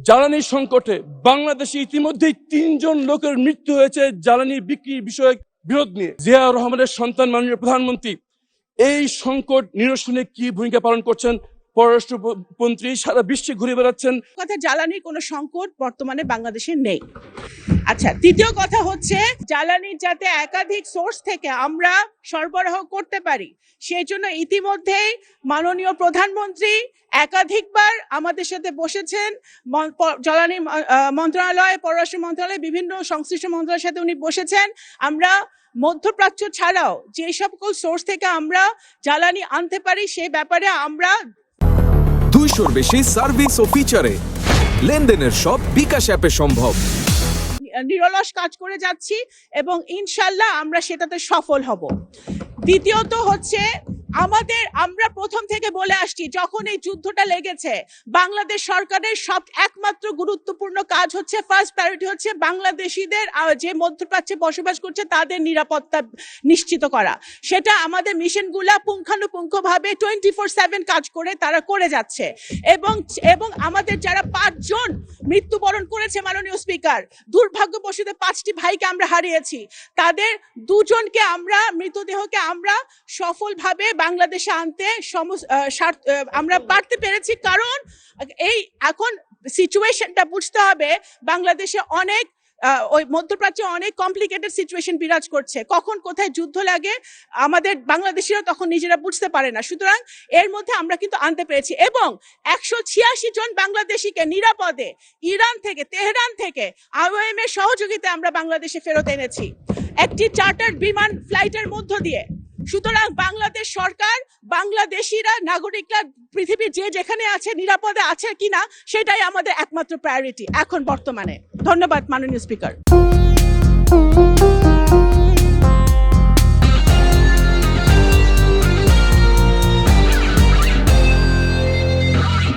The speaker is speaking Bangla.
জ্বালানি সংকটে বাংলাদেশে ইতিমধ্যেই 3 জন লোকের মৃত্যু হয়েছে জ্বালানি বিক্রি বিষয়ক বিরোধ নিয়ে। জিয়াউর রহমানের সন্তান মাননীয় প্রধানমন্ত্রী এই সংকট নিরসনে কি ভূমিকা পালন করছেন? পররাষ্ট্রমন্ত্রী সারা বিশ্বে ঘুরে বেড়াচ্ছেন। কথা, জ্বালানির কোনো সংকট বর্তমানে বাংলাদেশে নেই। আচ্ছা, দ্বিতীয় কথা হচ্ছে জ্বালানির যাতে একাধিক সোর্স থেকে আমরা সরবরাহ করতে পারি, সেই জন্য ইতিমধ্যেই মাননীয় প্রধানমন্ত্রী একাধিকবার আমাদের সাথে বসেছেন। জ্বালানি মন্ত্রণালয়, পররাষ্ট্র মন্ত্রণালয়, বিভিন্ন সংশ্লিষ্ট মন্ত্রণালয়ের সাথে উনি বসেছেন। আমরা মধ্যপ্রাচ্য ছাড়াও যে সকল সোর্স থেকে আমরা জ্বালানি আনতে পারি সেই ব্যাপারে আমরা 200-র বেশি সার্ভিস ও ফিচারে লেনদেনের সব বিকাশ অ্যাপে সম্ভব। নিরলস কাজ করে যাচ্ছি এবং ইনশাল্লাহ আমরা সেটাতে সফল হব। দ্বিতীয়ত হচ্ছে আমরা প্রথম থেকে বলে আসছি, যখন এই যুদ্ধটা লেগেছে বাংলাদেশ সরকারের একমাত্র গুরুত্বপূর্ণ কাজ হচ্ছে, ফার্স্ট প্রায়োরিটি হচ্ছে বাংলাদেশিদের যে মধ্যপ্রাচ্যে বসবাস করছে তাদের নিরাপত্তা নিশ্চিত করা। সেটা আমাদের মিশনগুলা পুঙ্খানুপুঙ্খভাবে 24/7 কাজ করে তারা করে যাচ্ছে। এবং আমাদের যারা 5 জন মৃত্যুবরণ করেছে মাননীয় স্পিকার, দুর্ভাগ্যবশত 5টি ভাইকে আমরা হারিয়েছি, তাদের 2 জনকে আমরা মৃতদেহকে আমরা সফলভাবে বাংলাদেশে আনতে আমরা পারতে পেরেছি। কারণ এই এখন সিচুয়েশনটা বুঝতে হবে, বাংলাদেশে অনেক ওই মধ্যপ্রাচ্যে অনেক কমপ্লিকেটেড সিচুয়েশন বিরাজ করছে। কখন কোথায় যুদ্ধ লাগে আমাদের বাংলাদেশিরা তখন নিজেরা বুঝতে পারে না। সুতরাং এর মধ্যে আমরা কিন্তু আনতে পেরেছি এবং 186 জন বাংলাদেশিকে নিরাপদে ইরান থেকে, তেহরান থেকে IOM এর সহযোগিতায় আমরা বাংলাদেশে ফেরত এনেছি একটি চার্টার্ড বিমান ফ্লাইটের মধ্য দিয়ে। সুতরাং বাংলাদেশ সরকার, বাংলাদেশিরা, নাগরিকরা পৃথিবীর যেখানে আছে নিরাপদে আছে কিনা সেটাই আমাদের একমাত্র প্রায়োরিটি এখন বর্তমানে। ধন্যবাদ মাননীয় স্পিকার।